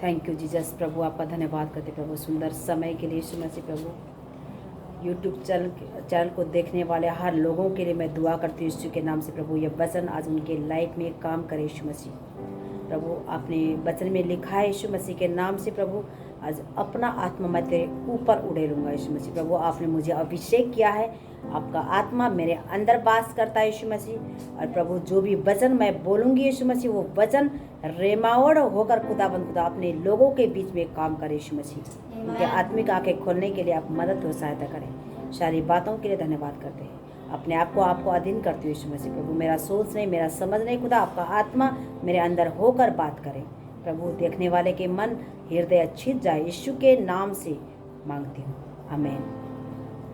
Thank you Jesus. प्रभु आपका धन्यवाद करते प्रभु सुंदर समय के लिए यीशु मसीह। प्रभु यूट्यूब चैनल को देखने वाले हर लोगों के लिए मैं दुआ करती हूँ यीशु के नाम से। प्रभु ये वचन आज उनके लाइफ में काम करे यीशु मसीह। प्रभु आपने वचन में लिखा है यीशु मसीह के नाम से। प्रभु आज अपना आत्मा मैं तेरे ऊपर उड़ेलूंगा यीशु मसीह। प्रभु आपने मुझे अभिषेक किया है, आपका आत्मा मेरे अंदर वास करता है यीशु मसीह। और प्रभु जो भी वचन मैं बोलूँगी यीशु मसीह, वो वचन रेमावड़ होकर खुदा अपने लोगों के बीच में काम करे यीशु मसीह। उनके आत्मिक आंखें खोलने के लिए आप मदद और सहायता करें। सारी बातों के लिए धन्यवाद करते हैं। अपने आप को आपको अधीन करते हो यीशु मसीह। प्रभु मेरा सोच नहीं, मेरा समझ नहीं, खुदा आपका आत्मा मेरे अंदर होकर बात करे। प्रभु देखने वाले के मन हृदय छिद जाए, यीशु के नाम से मांगती हूँ, आमीन।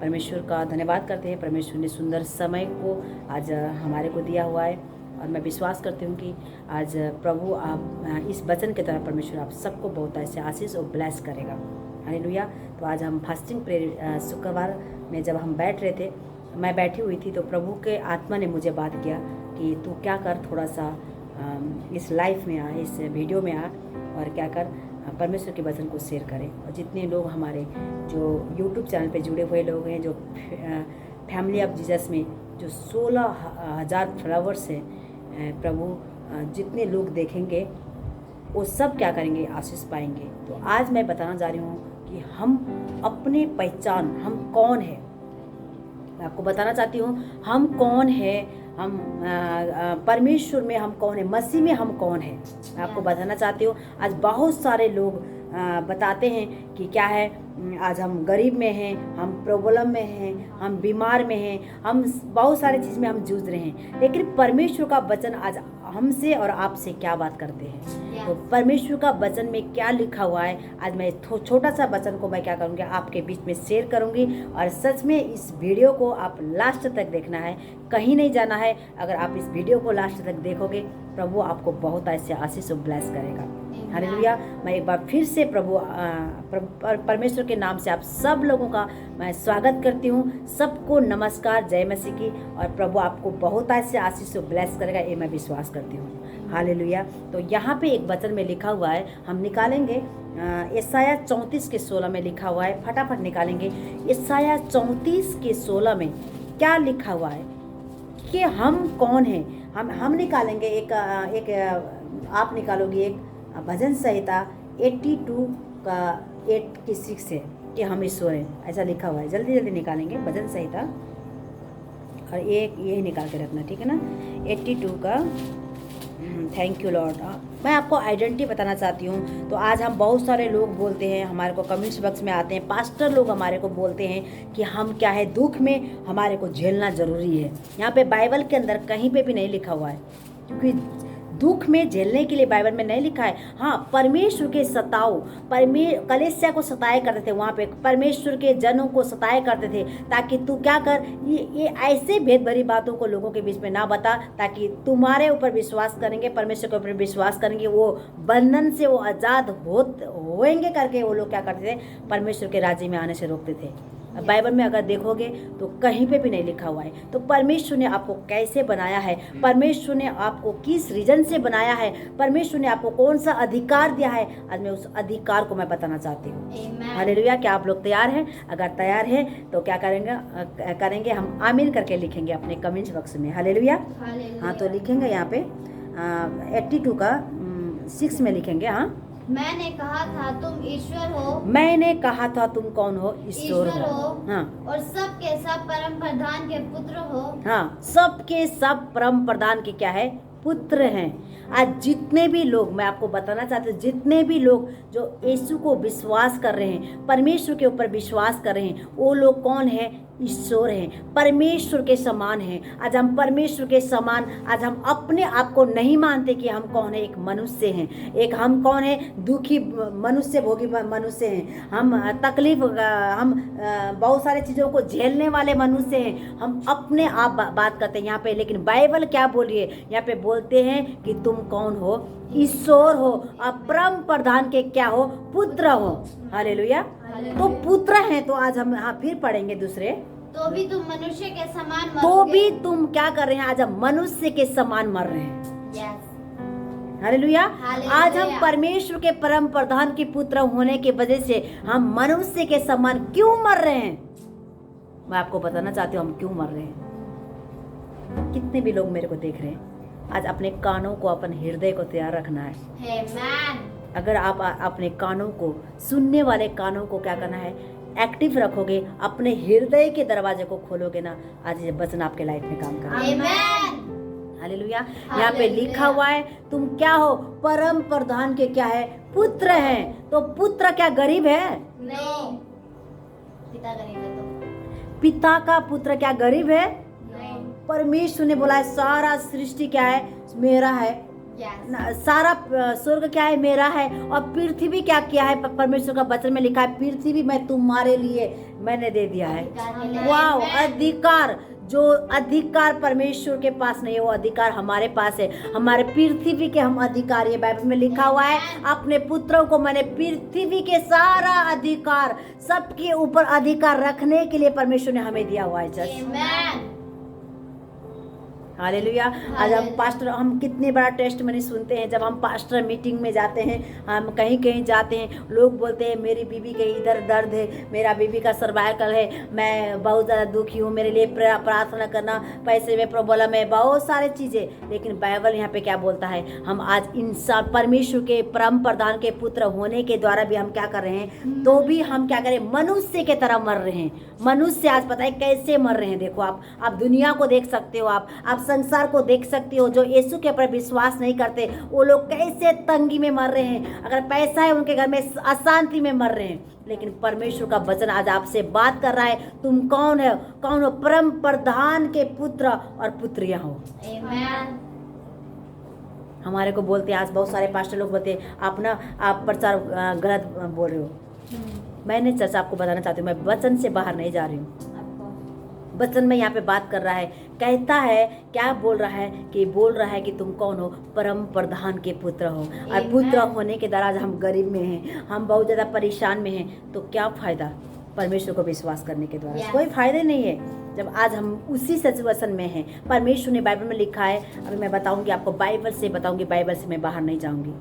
परमेश्वर का धन्यवाद करते हैं। परमेश्वर ने सुंदर समय को आज हमारे को दिया हुआ है और मैं विश्वास करती हूँ कि आज प्रभु आप इस वचन के द्वारा परमेश्वर आप सबको बहुत ऐसे आशीष और ब्लेस करेगा। हालेलुया। तो आज हम फास्टिंग प्रेयर शुक्रवार में जब हम बैठ रहे थे, मैं बैठी हुई थी, तो प्रभु के आत्मा ने मुझे बात किया कि तू क्या कर, थोड़ा सा इस लाइफ में आ, इस वीडियो में आ और क्या कर, परमेश्वर के वचन को शेयर करें। और जितने लोग हमारे जो यूट्यूब चैनल पे जुड़े हुए लोग हैं, जो फैमिली ऑफ जीसस में जो 16,000 फॉलोवर्स हैं, प्रभु जितने लोग देखेंगे वो सब क्या करेंगे, आशीष पाएंगे। तो आज मैं बताना जा रही हूँ कि हम अपनी पहचान, हम कौन है, मैं आपको बताना चाहती हूँ हम कौन है, हम परमेश्वर में हम कौन है, मसीह में हम कौन है। मैं आपको बताना चाहती हूँ। आज बहुत सारे लोग बताते हैं कि क्या है, आज हम गरीब में हैं, हम प्रॉब्लम में हैं, हम बीमार में हैं, हम बहुत सारे चीज़ में हम जूझ रहे हैं, लेकिन परमेश्वर का वचन आज हमसे और आपसे क्या बात करते हैं। तो परमेश्वर का वचन में क्या लिखा हुआ है, आज मैं छोटा सा वचन को मैं क्या करूँगी, आपके बीच में शेयर करूँगी। और सच में इस वीडियो को आप लास्ट तक देखना है, कहीं नहीं जाना है। अगर आप इस वीडियो को लास्ट तक देखोगे, प्रभु आपको बहुत ऐसे आशीष और ब्लेस करेगा। हालेलुया। मैं एक बार फिर से प्रभु परमेश्वर के नाम से आप सब लोगों का मैं स्वागत करती हूँ। सबको नमस्कार, जय मसीह की। और प्रभु आपको बहुत ऐसे आशीष और ब्लेस करेगा, ये मैं विश्वास करती हूँ। हालेलुया। तो यहाँ पे एक वचन में लिखा हुआ है, हम निकालेंगे यशायाह 34 के 16 में लिखा हुआ है। फटाफट निकालेंगे यशायाह 34 के 16 में क्या लिखा हुआ है कि हम कौन हैं। हम निकालेंगे एक आप निकालोगे एक भजन संहिता 82 का 8 की 6 से कि हम ईश्वर हैं, ऐसा लिखा हुआ है। जल्दी जल्दी निकालेंगे भजन संहिता, और एक यही निकाल के रखना, ठीक है ना। 82 का थैंक यू लॉर्ड। मैं आपको आइडेंटिटी बताना चाहती हूँ। तो आज हम बहुत सारे लोग बोलते हैं, हमारे को कमेंट्स बॉक्स में आते हैं, पास्टर लोग हमारे को बोलते हैं कि हम क्या है, दुख में हमारे को झेलना ज़रूरी है। यहाँ पे बाइबल के अंदर कहीं पे भी नहीं लिखा हुआ है, क्योंकि दुख में झेलने के लिए बाइबल में नहीं लिखा है। हाँ, परमेश्वर के सताओ, कलीसिया को सताए करते थे, वहाँ पे परमेश्वर के जनों को सताए करते थे, ताकि तू क्या कर, ये ऐसे भेद भरी बातों को लोगों के बीच में ना बता, ताकि तुम्हारे ऊपर विश्वास करेंगे, परमेश्वर के ऊपर विश्वास करेंगे, वो बंधन से वो आज़ाद होएंगे करके वो लोग क्या करते थे, परमेश्वर के राज्य में आने से रोकते थे। बाइबल में अगर देखोगे तो कहीं पे भी नहीं लिखा हुआ है। तो परमेश्वर ने आपको कैसे बनाया है, परमेश्वर ने आपको किस रीजन से बनाया है, परमेश्वर ने आपको कौन सा अधिकार दिया है, आज मैं उस अधिकार को मैं बताना चाहती हूँ। हालेलुया। क्या आप लोग तैयार हैं? अगर तैयार हैं तो क्या करेंगे हम आमीन करके लिखेंगे अपने कमेंट्स बॉक्स में। हालेलुया। हाँ, तो लिखेंगे यहाँ पे 82 का 6 में लिखेंगे। हाँ, मैंने कहा था तुम ईश्वर हो, मैंने कहा था तुम कौन हो, ईश्वर हो। हाँ, और सबके सब परम प्रधान के पुत्र हो। हाँ, सबके सब परम प्रधान के क्या है, पुत्र हैं। आज जितने भी लोग, मैं आपको बताना चाहती हूँ, जितने भी लोग जो यीशु को विश्वास कर रहे हैं, परमेश्वर के ऊपर विश्वास कर रहे हैं, वो लोग कौन है, ईश्वर हैं, परमेश्वर के समान हैं। आज हम परमेश्वर के समान, आज हम अपने आप को नहीं मानते कि हम कौन है, एक मनुष्य हैं। एक हम कौन है, दुखी मनुष्य, भोगी मनुष्य हैं। हम तकलीफ, हम बहुत सारे चीज़ों को झेलने वाले मनुष्य हैं। हम अपने आप बात करते हैं यहाँ पे, लेकिन बाइबल क्या बोल रही है, यहाँ पे बोलते हैं कि तुम कौन हो, ईश्वर हो, और परम प्रधान के क्या हो, पुत्र हो। हालेलुया। तो पुत्र हैं। तो आज हम हाँ फिर पढ़ेंगे दूसरे, तो भी तुम मनुष्य के समान तो भी तुम क्या कर रहे हैं, आज हम मनुष्य के समान मर रहे हैं। हालेलुया। हालेलुया। आज हम परमेश्वर के परम प्रधान के पुत्र होने के वजह से हम मनुष्य के समान क्यों मर रहे हैं? मैं आपको बताना चाहती हूँ हम क्यों मर रहे हैं। कितने भी लोग मेरे को देख रहे हैं, आज अपने कानों को, अपन हृदय को तैयार रखना है। Amen. अगर आप अपने कानों को, सुनने वाले कानों को क्या करना है, एक्टिव रखोगे, अपने हृदय के दरवाजे को खोलोगे ना, आज ये वचन आपके लाइफ में काम करेगा। Amen. हालेलुया। यहाँ पे लिखा हुआ है तुम क्या हो, परम प्रधान के क्या है, पुत्र हैं। तो पुत्र क्या गरीब है? नहीं, पिता गरीब है तो पिता का पुत्र क्या गरीब है? नहीं। परमेश्वर ने बोला है सारा सृष्टि क्या है, मेरा है। Yes. सारा स्वर्ग क्या है, मेरा है। और पृथ्वी क्या किया है, परमेश्वर का वचन में लिखा है पृथ्वी मैं तुम्हारे लिए मैंने दे दिया है। वाओ, अधिकार, जो अधिकार परमेश्वर के पास नहीं है वो अधिकार हमारे पास है। हमारे पृथ्वी के हम अधिकारी है। बाइबल में लिखा हुआ है अपने पुत्रों को मैंने पृथ्वी के सारा अधिकार, सबके ऊपर अधिकार रखने के लिए परमेश्वर ने हमें दिया हुआ है। Just Amen. हालेलुया। आज हम कितने बड़ा टेस्ट मैंने सुनते हैं जब हम पास्टर मीटिंग में जाते हैं, हम कहीं कहीं जाते हैं, लोग बोलते हैं मेरी बीवी के इधर दर्द है, मेरा बीवी का सर्वाइकल है, मैं बहुत ज़्यादा दुखी हूँ, मेरे लिए प्रार्थना करना, पैसे में प्रॉब्लम है, बहुत सारे चीज़ें। लेकिन बाइबल यहाँ पे क्या बोलता है, हम आज इंसान परमेश्वर के परम प्रधान के पुत्र होने के द्वारा भी हम क्या कर रहे हैं, तो भी हम क्या करें, मनुष्य के तरह मर रहे हैं। मनुष्य आज पता है कैसे मर रहे हैं। देखो आप दुनिया को देख सकते हो, आप संसार को देख सकते हो। जो यीशु के ऊपर विश्वास नहीं करते वो लोग कैसे तंगी में मर रहे हैं, अगर पैसा है उनके घर में अशांति में मर रहे हैं। लेकिन परमेश्वर का वचन आज आपसे बात कर रहा है, तुम कौन हो, परम प्रधान के पुत्र और पुत्रियां हो। Amen. हमारे को बोलते हैं, आज बहुत सारे पास्टर लोग बोलते हैं आप प्रचार गलत बोल रहे हो। मैंने चर्चा आपको बताना चाहती हूँ, मैं वचन से बाहर नहीं जा रही हूँ। वचन में यहाँ पे बात कर रहा है, कहता है क्या बोल रहा है कि तुम कौन हो, परम प्रधान के पुत्र हो। और पुत्र होने के द्वारा हम गरीब में हैं, हम बहुत ज़्यादा परेशान में हैं, तो क्या फ़ायदा परमेश्वर को विश्वास करने के द्वारा? कोई फायदे नहीं है जब आज हम उसी सिचुएशन में हैं। परमेश्वर ने बाइबल में लिखा है, अभी मैं बताऊँगी आपको, बाइबल से बताऊँगी, बाइबल से मैं बाहर नहीं जाऊँगी।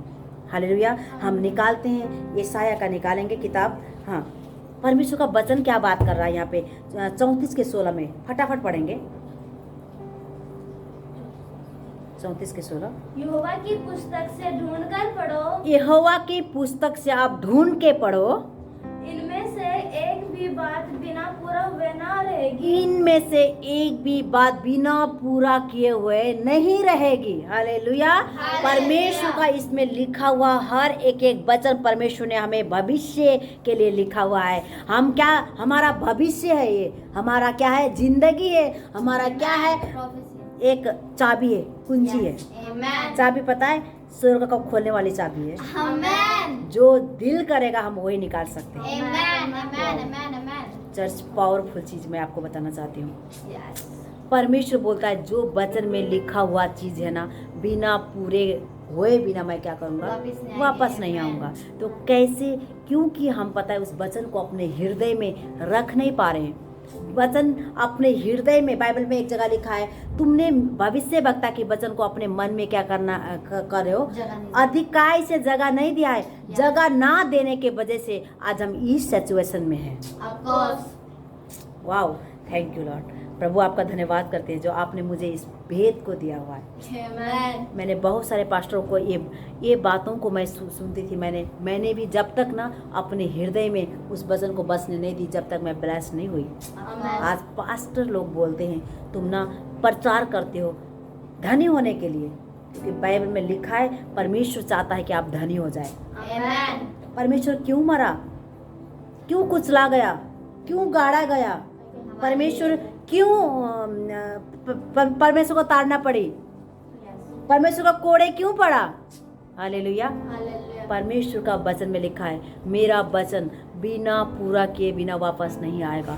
हालेलुया। हम निकालते हैं यशायाह का, निकालेंगे किताब। हाँ, परमेश्वर का वचन क्या बात कर रहा है यहाँ पे 34 के 16 में, फटाफट पढ़ेंगे। 34 के 16। यहोवा की पुस्तक से ढूंढ कर पढ़ो, यहोवा की पुस्तक से आप ढूंढ के पढ़ो, इनमें से एक भी बात बिना पूरा हुए ना रहेगी। इनमें से एक भी बात बिना पूरा किए हुए नहीं रहेगी। हालेलुया। परमेश्वर का इसमें लिखा हुआ हर एक वचन परमेश्वर ने हमें भविष्य के लिए लिखा हुआ है। हम क्या, हमारा भविष्य है, ये हमारा क्या है, जिंदगी है, हमारा क्या है, एक चाबी है, कुंजी है। Amen. चाबी पता है, स्वर्ग को खोलने वाली चाबी है। Amen. जो दिल करेगा हम वही निकाल सकते हैं। Amen. Amen. Amen. Amen. Church powerful चीज मैं आपको बताना चाहती हूँ। Yes. परमेश्वर बोलता है जो वचन में लिखा हुआ चीज है ना, बिना पूरे हुए बिना मैं क्या करूँगा, वापस नहीं आऊँगा। तो कैसे, क्योंकि हम पता है उस वचन को अपने हृदय में रख नहीं पा रहे हैं। वचन अपने हृदय में, बाइबल में एक जगह लिखा है, तुमने भविष्य वक्ता के वचन को अपने मन में क्या करना कर रहे हो, अधिकाई से जगह नहीं दिया है। जगह ना देने के वजह से आज हम इस सिचुएशन में हैं। Of course. Wow, thank you lord. प्रभु आपका धन्यवाद करते हैं जो आपने मुझे इस भेद को दिया हुआ है। Amen. मैंने बहुत सारे पास्टरों को ये बातों को मैं सुनती थी, मैंने भी जब तक ना अपने हृदय में उस वचन को बसने नहीं दी, जब तक मैं ब्लेस नहीं हुई। Amen. आज पास्टर लोग बोलते हैं तुम ना प्रचार करते हो धनी होने के लिए, क्योंकि बाइबल में लिखा है परमेश्वर चाहता है कि आप धनी हो जाए। Amen. परमेश्वर क्यों मरा, क्यों कुचला गया, क्यों गाड़ा गया, परमेश्वर क्यों परमेश्वर को ताड़ना पड़ी, परमेश्वर का कोड़े क्यों पड़ा। हालेलुया। Hallelujah. परमेश्वर का वचन में लिखा है मेरा वचन बिना पूरा किए बिना वापस नहीं आएगा।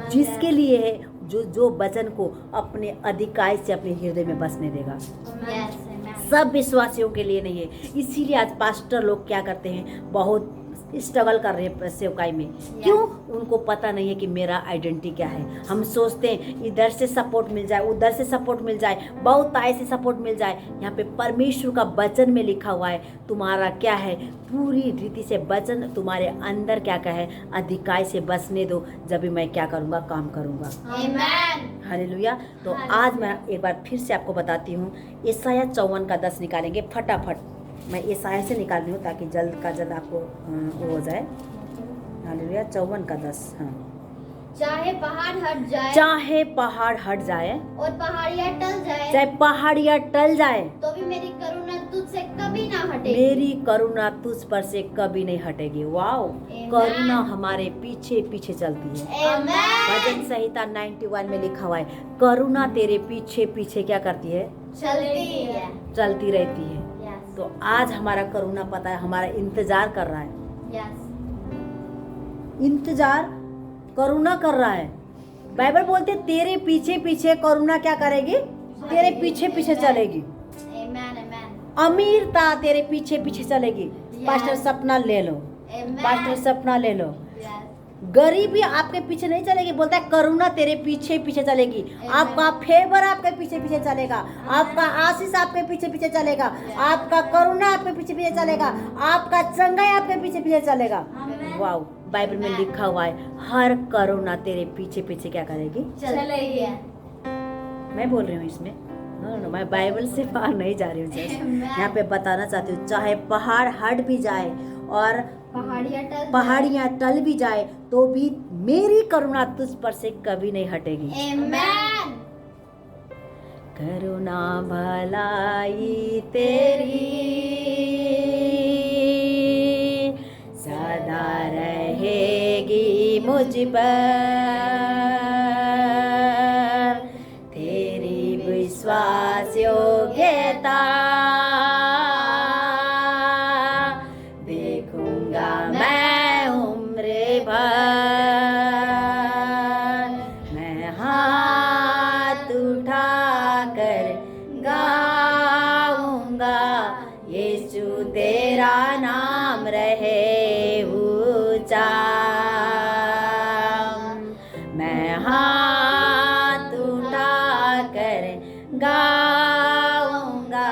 जिसके लिए है जो वचन को अपने अधिकाई से अपने हृदय में बसने देगा। Yes. Amen. सब विश्वासियों के लिए नहीं है। इसीलिए आज पास्टर लोग क्या करते हैं, बहुत स्ट्रगल कर रहे हैं सेवकाई में। क्यों? उनको पता नहीं है कि मेरा आइडेंटिटी क्या है। हम सोचते हैं इधर से सपोर्ट मिल जाए, उधर से सपोर्ट मिल जाए, बहुत ऐसे सपोर्ट मिल जाए। यहाँ पे परमेश्वर का वचन में लिखा हुआ है तुम्हारा क्या है, पूरी रीति से वचन तुम्हारे अंदर क्या क्या है, अधिकाई से बसने दो, जब भी मैं क्या करूँगा, काम करूँगा। Amen. हालेलुया। तो आज मैं एक बार फिर से आपको बताती हूँ, यशायाह 54 का 10 निकालेंगे फटाफट। मैं यशायाह से निकाल रही हूँ ताकि जल्द का जल्द आपको वो हो जाए। हालेलुया। 54 का 10। हाँ। चाहे पहाड़ हट जाए चाहे पहाड़ हट जाए, और पहाड़ियाँ टल जाए, चाहे पहाड़ियाँ टल जाए, तो भी मेरी करुणा तुझसे कभी ना हटेगी। मेरी करुणा तुझ पर से कभी नहीं हटेगी। वाओ, करुणा हमारे पीछे पीछे चलती है। Amen. भजन संहिता 91 में लिखा हुआ है, करुणा तेरे पीछे पीछे क्या करती है, चलती है। चलती रहती है। Yes. तो आज हमारा करुणा पता है हमारा इंतजार कर रहा है, Yes. इंतजार करुणा कर रहा है। बाइबल बोलते तेरे पीछे पीछे करुणा क्या करेगी, तेरे पीछे पीछे चलेगी। Amen. Amen. अमीरता तेरे पीछे पीछे चलेगी। पास्टर सपना ले लो, Amen. पास्टर सपना ले लो। Yes. गरीबी आपके पीछे नहीं चलेगी, बोलता है करुणा तेरे पीछे पीछे चलेगी। आपका फेवर आपके पीछे पीछे चलेगा, आपका आशीष आपके पीछे पीछे चलेगा, आपका करुणा आपके पीछे पीछे चलेगा, आपका चंगाई आपके पीछे पीछे चलेगा। वाओ, बाइबल में लिखा हुआ है हर करुणा तेरे पीछे पीछे क्या करेगी, चलेगी। मैं बोल रही हूँ इसमें। नो, मैं बाइबल से बाहर नहीं जा रही हूँ। यहाँ पे बताना चाहती हूँ, चाहे पहाड़ हट भी जाए और पहाड़ियाँ टल भी जाए, तो भी मेरी करुणा तुझ पर से कभी नहीं हटेगी। Amen. करुणा भलाई तेरी सदा रहेगी मुझ पर, तेरी विश्वास योग्यता देखूंगा मैं उम्र भर। मैं हाथ उठाकर गाऊंगा, यीशु तेरा नाम रहे ऊंचा। मैं हाथ उठाकर गाऊंगा,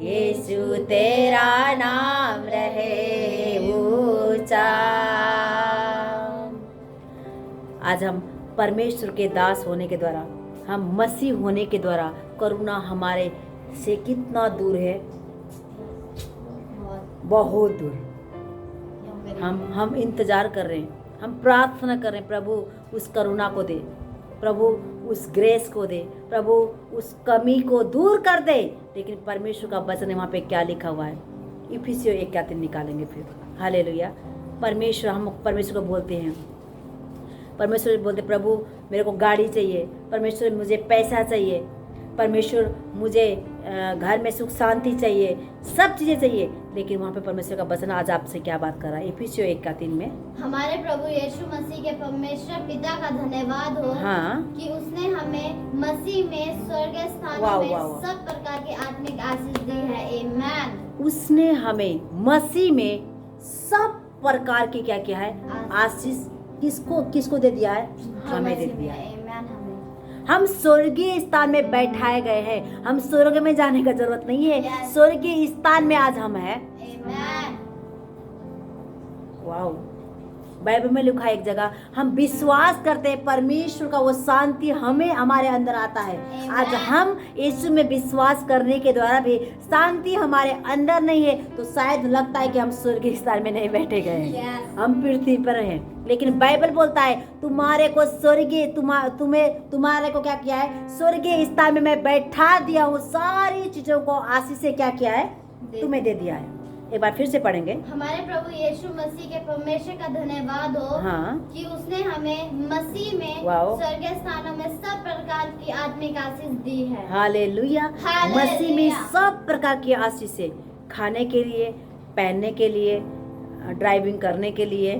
यीशु तेरा नाम रहे ऊंचा। आज हम परमेश्वर के दास होने के द्वारा, हम मसीह होने के द्वारा करुणा हमारे से कितना दूर है, बहुत दूर। हम इंतजार कर रहे हैं, हम प्रार्थना कर रहे हैं, प्रभु उस करुणा को दे, प्रभु उस ग्रेस को दे, प्रभु उस कमी को दूर कर दे। लेकिन परमेश्वर का वचन है, वहाँ पे क्या लिखा हुआ है, इफिसियों 1:3 निकालेंगे फिर। हालेलुया। परमेश्वर, हम परमेश्वर को बोलते हैं, परमेश्वर बोलते प्रभु मेरे को गाड़ी चाहिए, परमेश्वर मुझे पैसा चाहिए, परमेश्वर मुझे घर में सुख शांति चाहिए, सब चीज़ें चाहिए। लेकिन वहाँ पे परमेश्वर का वचन आज आपसे क्या बात कर रहा है, इफिसियों 1:3 में। हमारे प्रभु यीशु मसीह के परमेश्वर पिता का धन्यवाद हो, हाँ, कि उसने हमें मसीह में स्वर्गीय स्थानों में सब प्रकार की आत्मिक आशीष दी है। आमीन। उसने हमें मसीह में सब प्रकार की क्या किया है, आशीष। किसको दे दिया है, हमें दे दिया है। हम स्वर्गीय स्थान में बैठाए गए हैं, हम स्वर्ग में जाने का जरूरत नहीं है, स्वर्गीय स्थान में आज हम हैं। वाओ, बाइबल में लिखा है एक जगह, हम विश्वास करते हैं परमेश्वर का वो शांति हमें हमारे अंदर आता है। आज हम यीशु में विश्वास करने के द्वारा भी शांति हमारे अंदर नहीं है, तो शायद लगता है कि हम स्वर्गीय स्थान में नहीं बैठे गए हैं, हम पृथ्वी पर हैं। लेकिन बाइबल बोलता है तुम्हारे को स्वर्गीय तुम्हारे को क्या किया है, स्वर्गीय स्थान में मैं बैठा दिया हूँ, सारी चीजों को आशीष से क्या किया है, तुम्हें दे दिया है। एक बार फिर से पढ़ेंगे। हमारे प्रभु यीशु मसीह के परमेश्वर का धन्यवाद हो, हाँ, कि उसने हमें मसीह में स्वर्गीय स्थानों में सब प्रकार की आत्मिक आशीष दी है। हालेलुया। मसीह में सब प्रकार की आशीष है, खाने के लिए, पहनने के लिए, ड्राइविंग करने के लिए,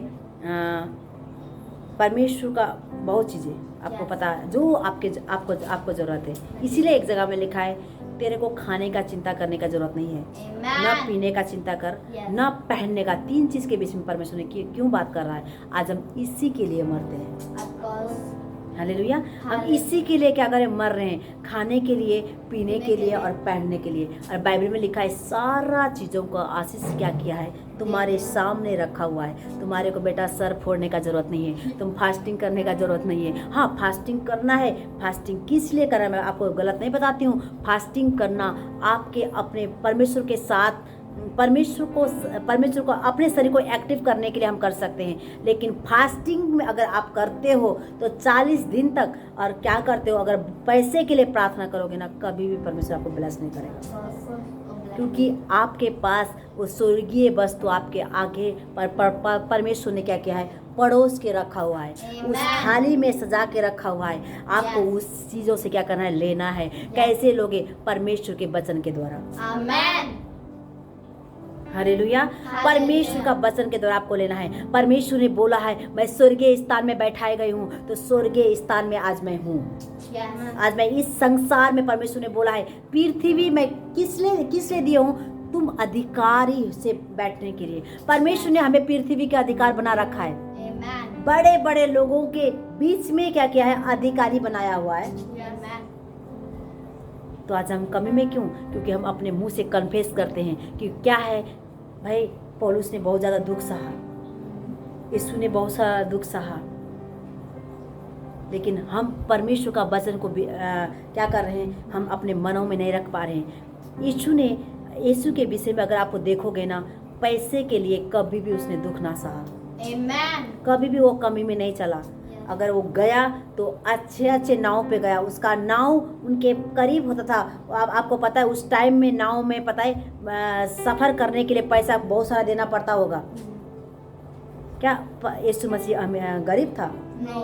परमेश्वर का बहुत चीजें आपको पता है जो आपको जरूरत है। इसीलिए एक जगह में लिखा है तेरे को खाने का चिंता करने का जरूरत नहीं है, न Amen. पीने का चिंता कर, Yes. न पहनने का। 3 चीज के बीच में परमेश्वर ने क्यों बात कर रहा है? आज हम इसी के लिए मरते हैं। Of course. हालेलुया। हम हालेलुया। इसी के लिए क्या करें? मर रहे हैं, खाने के लिए, पीने के लिए और पहनने के लिए। और बाइबल में लिखा है सारा चीज़ों का आशीष क्या किया है? तुम्हारे सामने रखा हुआ है। तुम्हारे को बेटा सर फोड़ने का जरूरत नहीं है, तुम फास्टिंग करने का जरूरत नहीं है। हाँ, फास्टिंग करना है। फास्टिंग किस लिए करना है मैं आपको गलत नहीं बताती हूँ। फास्टिंग करना आपके अपने परमेश्वर के साथ, परमेश्वर को अपने शरीर को एक्टिव करने के लिए हम कर सकते हैं। लेकिन फास्टिंग में अगर आप करते हो तो 40 दिन तक, और क्या करते हो, अगर पैसे के लिए प्रार्थना करोगे ना, कभी भी परमेश्वर आपको ब्लेस नहीं करेगा, क्योंकि आपके पास वो स्वर्गीय वस्तु आपके आगे परमेश्वर ने क्या किया है? पड़ोस के रखा हुआ है, उस थाली में सजा के रखा हुआ है। आपको उस चीज़ों से क्या करना है? लेना है। कैसे लोगे? परमेश्वर के वचन के द्वारा। Amen. हालेलुया। परमेश्वर का वचन के द्वारा आपको लेना है। परमेश्वर ने बोला है मैं स्वर्गीय स्थान में बैठाई गई हूँ, तो स्वर्गीय स्थान में आज मैं हूँ। Yes. आज मैं इस संसार में, परमेश्वर ने बोला है पृथ्वी में किस लिए दिया हूँ? तुम अधिकारी से बैठने के लिए। परमेश्वर ने हमें पृथ्वी का अधिकार बना रखा है। Amen. बड़े बड़े लोगों के बीच में क्या किया है? अधिकारी बनाया हुआ है। Amen. तो आज हम कमी में क्यों? क्योंकि हम अपने मुंह से कन्फेस करते हैं कि क्या है भाई, पौलुस ने बहुत ज़्यादा दुख सहा, यीशु ने बहुत सारा दुख सहा, लेकिन हम परमेश्वर का वचन को क्या कर रहे हैं? हम अपने मनों में नहीं रख पा रहे हैं। यीशु के विषय में अगर आप देखोगे ना, पैसे के लिए कभी भी उसने दुख ना सहा, Amen. कभी भी वो कमी में नहीं चला। अगर वो गया तो अच्छे नाव पे गया, उसका नाव उनके करीब होता था। आपको पता है उस टाइम में नाव में, पता है, सफ़र करने के लिए पैसा बहुत सारा देना पड़ता होगा। क्या यीशु मसीह गरीब था? No.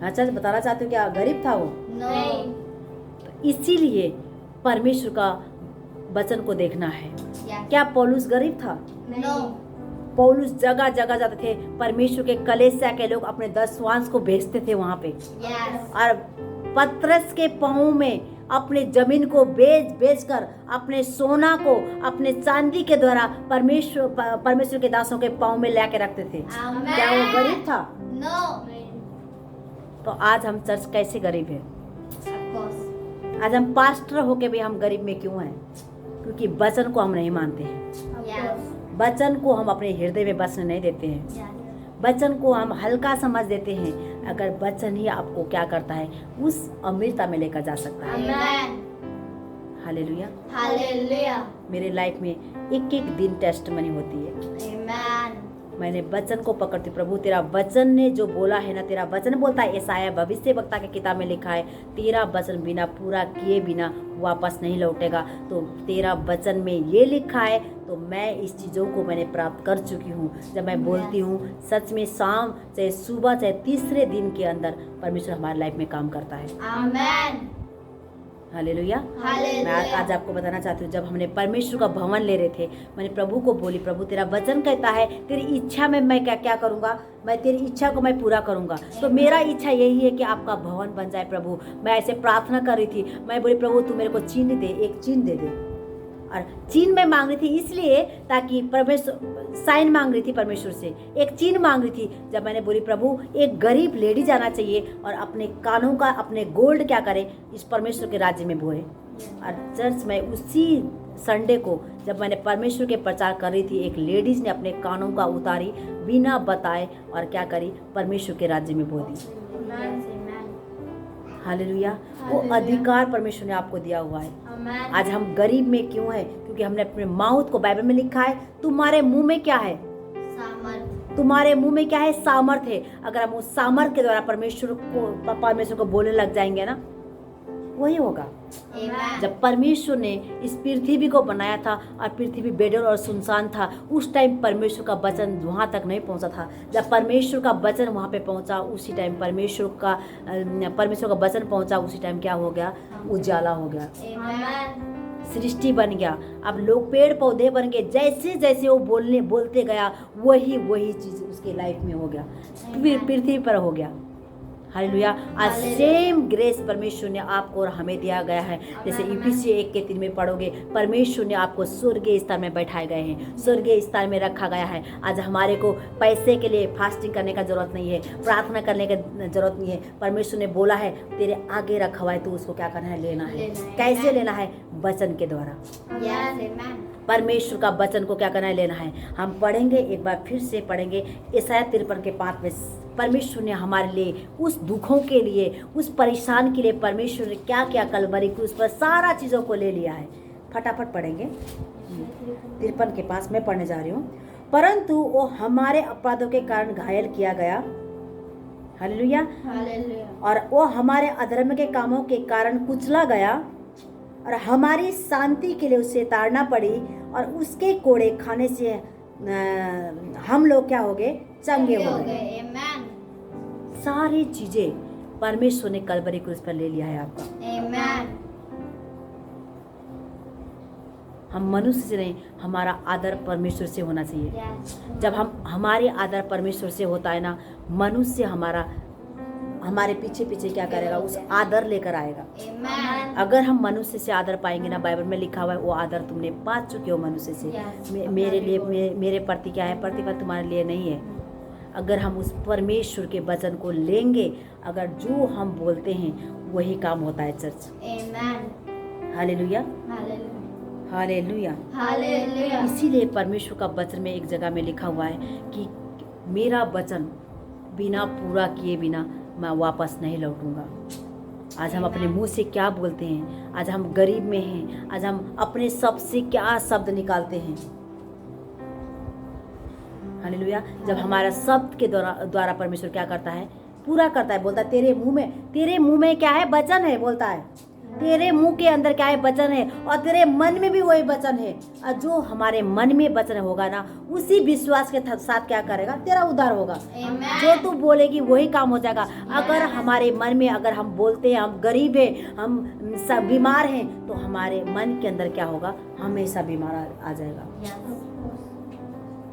अच्छा, बताना चाहते हो क्या गरीब था वो? No. तो इसीलिए परमेश्वर का वचन को देखना है। Yes. क्या पौलुस गरीब था? No. पौलुस जगह जगह जाते थे, परमेश्वर के कलीसिया के लोग अपने दसवांश को भेजते थे वहां पे। Yes. और पतरस के पाँव में अपने जमीन को बेच कर, अपने सोना को, अपने चांदी के द्वारा परमेश्वर के दासों के पाँव में ला के रखते थे। Amen. क्या वो गरीब था? No. तो आज हम चर्च कैसे गरीब है? Of course. आज हम पास्टर होके भी हम गरीब में क्यों हैं? क्योंकि वचन को हम नहीं मानते हैं। Yes. वचन को हम अपने हृदय में बसने नहीं देते हैं। Yes. वचन को हम हल्का समझ देते हैं। अगर वचन ही आपको क्या करता है? उस अमृतता में लेकर जा सकता है। Amen. हालेलुया। Hallelujah. मेरे लाइफ में एक एक दिन टेस्टमनी होती है। Amen. मैंने वचन को पकड़ती, प्रभु तेरा वचन ने जो बोला है ना, तेरा वचन बोलता है, यशायाह भविष्यवक्ता की किताब में लिखा है, तेरा वचन बिना पूरा किए बिना वापस नहीं लौटेगा। तो तेरा वचन में ये लिखा है, तो मैं इस चीज़ों को मैंने प्राप्त कर चुकी हूँ। जब मैं बोलती हूँ, सच में शाम चाहे सुबह चाहे तीसरे दिन के अंदर परमेश्वर हमारे लाइफ में काम करता है। Amen. हालेलुया। हालेलुया। मैं आज आपको बताना चाहती हूँ, जब हमने परमेश्वर का भवन ले रहे थे, मैंने प्रभु को बोली, प्रभु तेरा वचन कहता है तेरी इच्छा में मैं क्या क्या करूँगा? मैं तेरी इच्छा को मैं पूरा करूँगा। तो मेरा इच्छा यही है कि आपका भवन बन जाए प्रभु। मैं ऐसे प्रार्थना कर रही थी। मैं बोली प्रभु तू मेरे को चिन्ह दे, एक चिन्ह दे दे। और चिन्ह मैं मांग रही थी इसलिए ताकि परमेश्वर साइन मांग रही थी परमेश्वर से, एक चिन्ह मांग रही थी। जब मैंने बोली प्रभु एक गरीब लेडी जाना चाहिए और अपने कानों का, अपने गोल्ड क्या करे, इस परमेश्वर के राज्य में बोए। और चर्च में उसी संडे को जब मैंने परमेश्वर के प्रचार कर रही थी, एक लेडीज ने अपने कानों का उतारी बिना बताए और क्या करी, परमेश्वर के राज्य में बो दी। हालेलुया। वो अधिकार परमेश्वर ने आपको दिया हुआ है। Amen. आज हम गरीब में क्यों हैं? क्योंकि हमने अपने माउथ को, बाइबल में लिखा है तुम्हारे मुंह में क्या है? सामर्थ। तुम्हारे मुंह में क्या है? सामर्थ है। अगर हम उस सामर्थ के द्वारा परमेश्वर को बोलने लग जाएंगे ना, वही होगा। Amen. जब परमेश्वर ने इस पृथ्वी को बनाया था और पृथ्वी बेडर और सुनसान था, उस टाइम परमेश्वर का वचन वहाँ तक नहीं पहुँचा था। जब परमेश्वर का वचन वहाँ पे पहुँचा, उसी टाइम परमेश्वर का वचन पहुँचा, उसी टाइम क्या हो गया? उजाला हो गया, Amen. सृष्टि बन गया। अब लोग पेड़ पौधे बन गए। जैसे जैसे वो बोलते गया, वही चीज़ उसके लाइफ में हो गया, पृथ्वी पर हो गया। हालेलुया। आज सेम ग्रेस परमेश्वर ने आपको और हमें दिया गया है। जैसे इफिसी 1:3 में पढ़ोगे, परमेश्वर ने आपको स्वर्गीय स्थान में बैठाए गए हैं, स्वर्गीय स्थान में रखा गया है। आज हमारे को पैसे के लिए फास्टिंग करने का जरूरत नहीं है, प्रार्थना करने का जरूरत नहीं है। परमेश्वर ने बोला है तेरे आगे रखा हुआ है, तो उसको क्या करना है, लेना है। कैसे लेना है? वचन के द्वारा। परमेश्वर का वचन को क्या करना है, लेना है। हम पढ़ेंगे, एक बार फिर से पढ़ेंगे यशायाह 53:5 में। परमेश्वर ने हमारे लिए उस दुखों के लिए, उस परेशान के लिए परमेश्वर ने क्या क्या कलवरी क्रूस पर सारा चीज़ों को ले लिया है। फटाफट पढ़ेंगे। 53:5 में पढ़ने जा रही हूँ। परंतु वो हमारे अपराधों के कारण घायल किया गया, हालेलुया, और वो हमारे अधर्म के कामों के कारण कुचला गया, और हमारी शांति के लिए उसे ताड़ना पड़ी, और उसके कोड़े खाने से हम लोग क्या हो गए, चंगे हो गए। सारी चीजें परमेश्वर ने कलवरी क्रूस पर ले लिया है आपका। हम मनुष्य से नहीं, हमारा आदर परमेश्वर से होना चाहिए। जब हमारे आदर परमेश्वर से होता है ना, मनुष्य हमारे पीछे पीछे क्या करेगा, उस आदर लेकर आएगा। अगर हम मनुष्य से आदर पाएंगे ना, बाइबल में लिखा हुआ है वो आदर तुमने पा चुके हो मनुष्य से। मेरे लिए मेरे प्रति क्या है, प्रतिफल तुम्हारे लिए नहीं है। अगर हम उस परमेश्वर के वचन को लेंगे, अगर जो हम बोलते हैं वही काम होता है चर्च। Hallelujah, hallelujah, hallelujah. इसीलिए परमेश्वर का वचन में एक जगह में लिखा हुआ है कि मेरा वचन बिना पूरा किए बिना मैं वापस नहीं लौटूंगा। आज हम अपने मुंह से क्या बोलते हैं, आज हम गरीब में हैं, आज हम अपने शब्द से क्या शब्द निकालते हैं। हालेलुया। जब हमारा शब्द के द्वारा परमेश्वर क्या करता है, पूरा करता है। बोलता है तेरे मुंह में क्या है, वचन है। बोलता है तेरे मुंह के अंदर क्या है, वचन है, और तेरे मन में भी वही वचन है। और जो हमारे मन में वचन होगा ना, उसी विश्वास के साथ क्या करेगा, तेरा उद्धार होगा। जो तू बोलेगी वही काम हो जाएगा। अगर हमारे मन में, अगर हम बोलते हैं हम गरीब हैं, हम सब बीमार हैं, तो हमारे मन के अंदर क्या होगा, हमेशा बीमार आ जाएगा।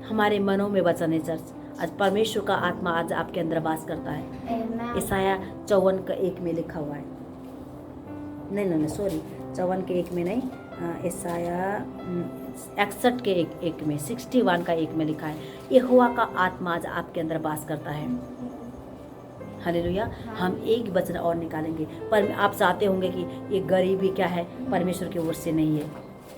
हमारे मनों में वचन है चर्च। आज परमेश्वर का आत्मा आज आपके अंदर वास करता है। यशायाह 54:1 में लिखा हुआ है। नहीं सॉरी, 54:1 में नहीं, यशायाह 61:1 में, 61:1 में लिखा है, यहोवा का आत्मा आज आपके अंदर वास करता है। हालेलुया। हम एक वचन और निकालेंगे। पर आप चाहते होंगे कि ये गरीबी क्या है, परमेश्वर की ओर से नहीं है,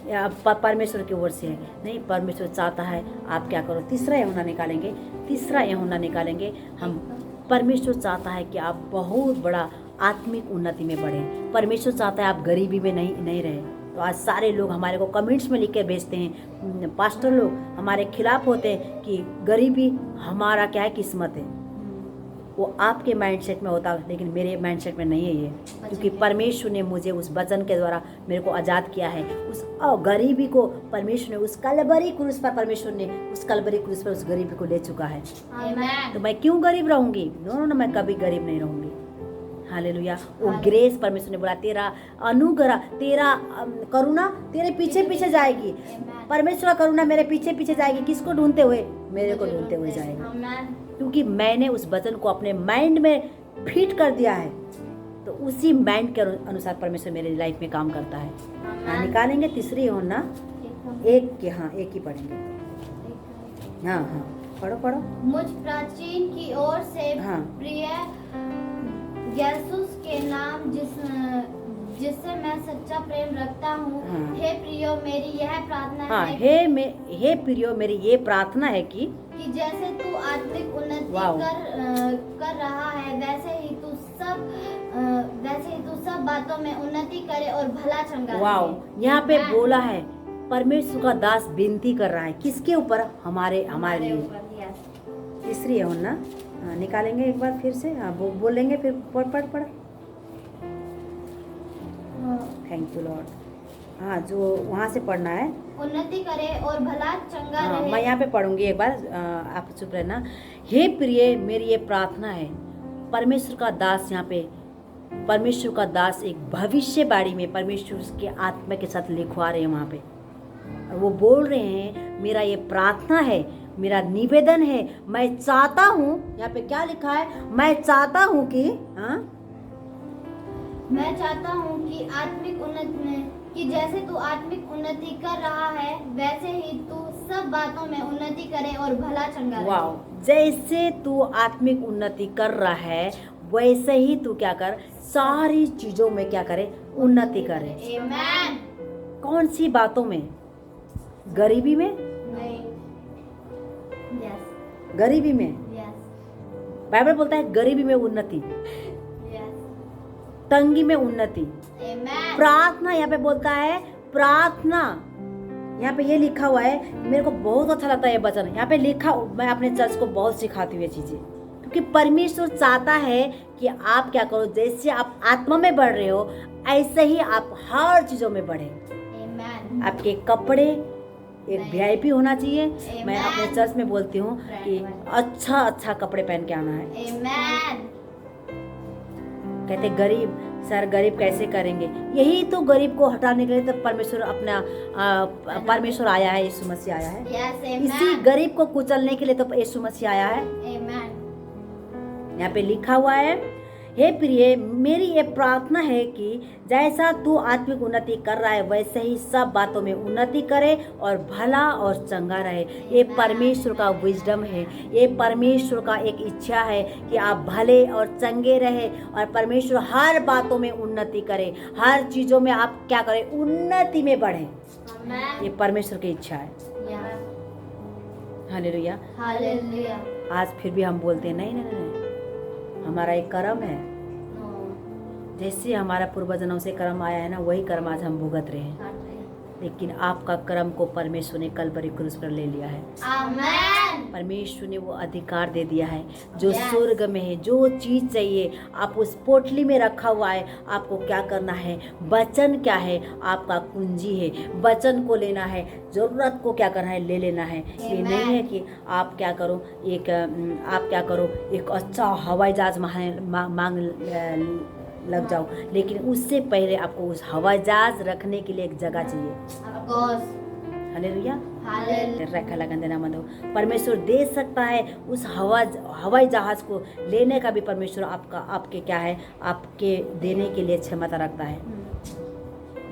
या परमेश्वर की ओर से है। नहीं, परमेश्वर चाहता है आप क्या करो, तीसरा यूहन्ना निकालेंगे। हम परमेश्वर चाहता है कि आप बहुत बड़ा आत्मिक उन्नति में बढ़े। परमेश्वर चाहता है आप गरीबी में नहीं रहे। तो आज सारे लोग हमारे को कमेंट्स में लिख के भेजते हैं, पास्टर लोग हमारे खिलाफ होते हैं कि गरीबी हमारा क्या है, किस्मत है। वो आपके माइंडसेट में होता है, लेकिन मेरे माइंडसेट में नहीं है ये। क्योंकि परमेश्वर ने मुझे उस वचन के द्वारा मेरे को आज़ाद किया है। उस गरीबी को परमेश्वर ने उस कलवरी क्रूस पर उस गरीबी को ले चुका है। तो मैं क्यों गरीब रहूंगी? नो, मैं कभी गरीब नहीं रहूंगी। हालेलुया। वो ग्रेस परमेश्वर ने बोला, तेरा अनुग्रह, तेरा करुणा तेरे पीछे पीछे जाएगी। परमेश्वर का करुणा मेरे पीछे पीछे जाएगी। किसको ढूंढते हुए? मेरे को ढूंढते हुए जाएगा। क्योंकि मैंने उस वचन को अपने माइंड में फिट कर दिया है, तो उसी माइंड के अनुसार परमेश्वर मेरे लाइफ में काम करता है। निकालेंगे तीसरी यूहन्ना 1 ही पढ़ेंगे। हाँ, पढ़ो। मुझ प्राचीन की ओर से प्रिय यीशुस के नाम जिससे मैं सच्चा प्रेम रखता हूँ, हे प्रियो मेरी यह प्रार्थना है। हे प्रियो मेरी ये प्रार्थना है कि जैसे तू आत्मिक उन्नति कर रहा है, वैसे ही तू सब बातों में उन्नति करे और भला चंगा रहे। यहाँ पे बोला है परमेश्वर का दास विनती कर रहा है, किसके ऊपर? हमारे लिए। तीसरी यूहन्ना निकालेंगे एक बार फिर से, बोलेंगे फिर पढ़। Thank you Lord. हाँ, जो वहाँ से पढ़ना है, उन्नति करे और भला चंगा रहे। मैं यहाँ पे पढ़ूंगी एक बार, आप चुप रहना। हे प्रिय मेरी ये प्रार्थना है। परमेश्वर का दास, यहाँ पे परमेश्वर का दास एक भविष्यवाणी में परमेश्वर के आत्मा के साथ लिखवा रहे हैं वहाँ पे। वो बोल रहे हैं मेरा ये प्रार्थना है, मेरा निवेदन है, मैं चाहता हूँ, यहाँ पे क्या लिखा है, मैं चाहता हूँ कि मैं चाहता हूँ कि आत्मिक उन्नति कि जैसे तू आत्मिक उन्नति कर रहा है वैसे ही तू सब बातों में उन्नति करे और भला चंगा रहे। वाओ, जैसे तू आत्मिक उन्नति कर रहा है वैसे ही तू क्या कर, सारी चीजों में क्या करे, उन्नति करे। आमेन। कौन सी बातों में? गरीबी में? नहीं। यस। गरीबी में? यस। बाइबल बोलता है गरीबी में उन्नति, यस। तंगी में उन्नति। आमेन। प्रार्थना यहाँ पे बोलता है, प्रार्थना यहाँ पे ये लिखा हुआ है, मेरे को बहुत अच्छा लगता है ये वचन। यहाँ पे लिखा, मैं अपने चर्च को बहुत सिखाती हूँ ये चीजें, क्योंकि परमेश्वर चाहता है कि आप क्या करो, जैसे आप आत्मा में बढ़ रहे हो ऐसे ही आप हर चीजों में बढ़े। आमेन। आपके कपड़े एक VIP होना चाहिए। मैं Amen. अपने चर्च में बोलती हूँ कि अच्छा अच्छा कपड़े पहन के आना है। आमेन। कहते गरीब, सर गरीब कैसे करेंगे? यही तो गरीब को हटाने के लिए तो परमेश्वर अपना परमेश्वर आया है, यीशु मसीह आया है। यस। इसी आमेन। गरीब को कुचलने के लिए तो यीशु मसीह आया है। आमेन। यहाँ पे लिखा हुआ है, हे प्रिय, मेरी ये प्रार्थना है कि जैसा तू आत्मिक उन्नति कर रहा है वैसे ही सब बातों में उन्नति करे और भला और चंगा रहे। ये परमेश्वर का विजडम है, ये परमेश्वर का एक इच्छा है कि आप भले और चंगे रहे और परमेश्वर हर बातों में उन्नति करे, हर चीज़ों में आप क्या करें, उन्नति में बढ़े। आमेन। ये परमेश्वर की इच्छा है। यस। हालेलुया। हालेलुया। आज फिर भी हम बोलते हैं नहीं नहीं नहीं, हमारा एक कर्म है, जैसे हमारा पूर्वजनों से कर्म आया है ना, वही कर्म आज हम भुगत रहे हैं। लेकिन आपका कर्म को परमेश्वर ने कलवरी क्रूस पर ले लिया है। आमेन। परमेश्वर ने वो अधिकार दे दिया है जो Yes. स्वर्ग में है, जो चीज़ चाहिए आप उस पोटली में रखा हुआ है। आपको क्या करना है, वचन क्या है, आपका कुंजी है, वचन को लेना है, ज़रूरत को क्या करना है, ले लेना है। ये Amen. नहीं है कि आप क्या करो, एक अच्छा हवाई जहाज मांग लग जाओ, लेकिन उससे पहले आपको उस हवाई जहाज रखने के लिए एक जगह चाहिए। Of course. हालेलुया। हालेलुया। रखा लगन देना मत हो। परमेश्वर दे सकता है उस हवाई जहाज को लेने का भी परमेश्वर आपके क्या है, आपके देने के लिए क्षमता रखता है।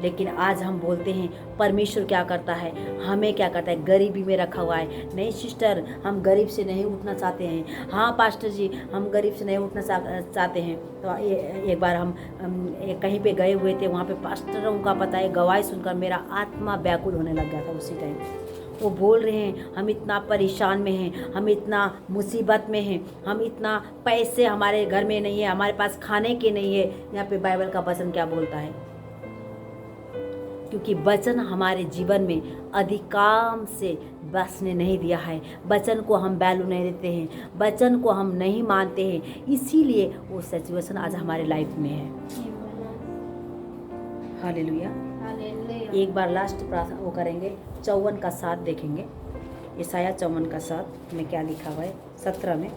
लेकिन आज हम बोलते हैं परमेश्वर क्या करता है, हमें क्या करता है, गरीबी में रखा हुआ है। नहीं सिस्टर, हम गरीब से नहीं उठना चाहते हैं। हाँ पास्टर जी, हम गरीब से नहीं उठना चाहते हैं। तो एक बार हम कहीं पे गए हुए थे, वहाँ पे पास्टरों का पता है गवाही सुनकर मेरा आत्मा व्याकुल होने लग गया था। उसी टाइम वो बोल रहे हैं हम इतना परेशान में हैं, हम इतना मुसीबत में हैं, हम इतना पैसे हमारे घर में नहीं है, हमारे पास खाने के नहीं है। यहाँ पे बाइबल का वचन क्या बोलता है, क्योंकि वचन हमारे जीवन में अधिकार से बसने नहीं दिया है। वचन को हम वैल्यू नहीं देते हैं, वचन को हम नहीं मानते हैं, इसीलिए वो सिचुएशन आज हमारे लाइफ में है। हालेलुया। हालेलुया। एक बार लास्ट प्रार्थना वो करेंगे, 54 का 7 देखेंगे। यशायाह 54 का 7 में क्या लिखा हुआ है, 17 में।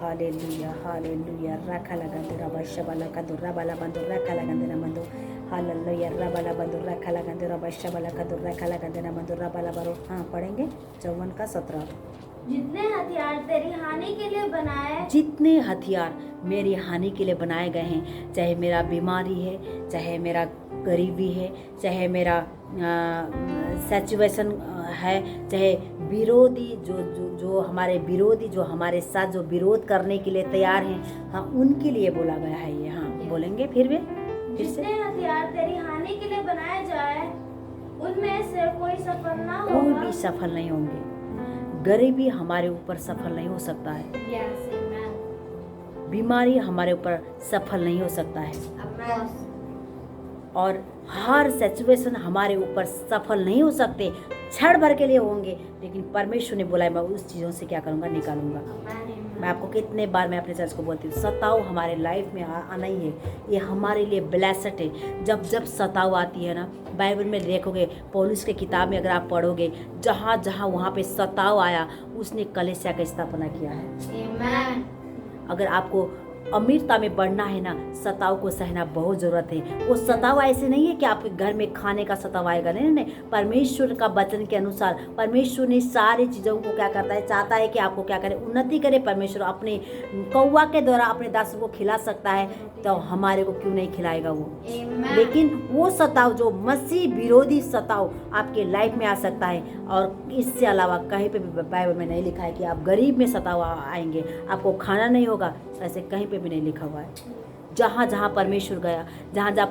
Hallelujah hallelujah. रखा लगा दो रबा शबला का दो रबाला बंदो रखा लगा देना बंदो। हालेलुया रबाला बंदो रखा लगा दो रबा शबला का दो रखा लगा देना बंदो रबाला बरो। हाँ पढ़ेंगे 54 का 17। जितने हथियार तेरी हानि के लिए बनाए, जितने हथियार मेरी हानि के लिए बनाए गए हैं, चाहे मेरा बीमारी है, चाहे मेरा गरीबी है, चाहे मेरा सिचुएशन है, चाहे विरोधी जो हमारे विरोधी जो हमारे साथ जो विरोध करने के लिए तैयार हैं, हाँ उनके लिए बोला गया है ये। हाँ बोलेंगे फिर से। जितने हथियार तेरी हानि के लिए बनाए जाए उनमें से कोई सफल ना कोई होगा। भी सफल नहीं होंगे। गरीबी हमारे ऊपर सफल नहीं हो सकता है, Yes, amen. बीमारी हमारे ऊपर सफल नहीं हो सकता है, Amen. और हर सिचुएशन हमारे ऊपर सफल नहीं हो सकते। क्षण भर के लिए होंगे, लेकिन परमेश्वर ने बोला है मैं उस चीज़ों से क्या करूँगा, निकालूंगा। मैं आपको कितने बार मैं अपने चर्च को बोलती हूँ, सताव हमारे लाइफ में आना ही है, ये हमारे लिए ब्लेसड है। जब जब सताव आती है ना, बाइबल में देखोगे, पौलुस के किताब में अगर आप पढ़ोगे, जहाँ जहाँ वहाँ पे सताव आया उसने कलीसिया का स्थापना किया है। Amen. अगर आपको अमीरता में बढ़ना है ना, सताव को सहना बहुत ज़रूरत है। वो सताव ऐसे नहीं है कि आपके घर में खाने का सताव आएगा, नहीं नहीं। परमेश्वर का वचन के अनुसार परमेश्वर ने सारी चीज़ों को क्या करता है, चाहता है कि आपको क्या करे, उन्नति करे। परमेश्वर अपने कौवा के द्वारा अपने दासों को खिला सकता है, तो हमारे को क्यों नहीं खिलाएगा वो। Amen. लेकिन वो सताव जो मसीह विरोधी सताव आपके लाइफ में आ सकता है, और इससे अलावा कहीं पे भी बाइबल में नहीं लिखा है कि आप गरीब में सताव आएंगे, आपको खाना नहीं होगा, ऐसे कहीं पे भी नहीं लिखा हुआ है। जहाँ जहाँ परमेश्वर गया, जहाँ जहाँ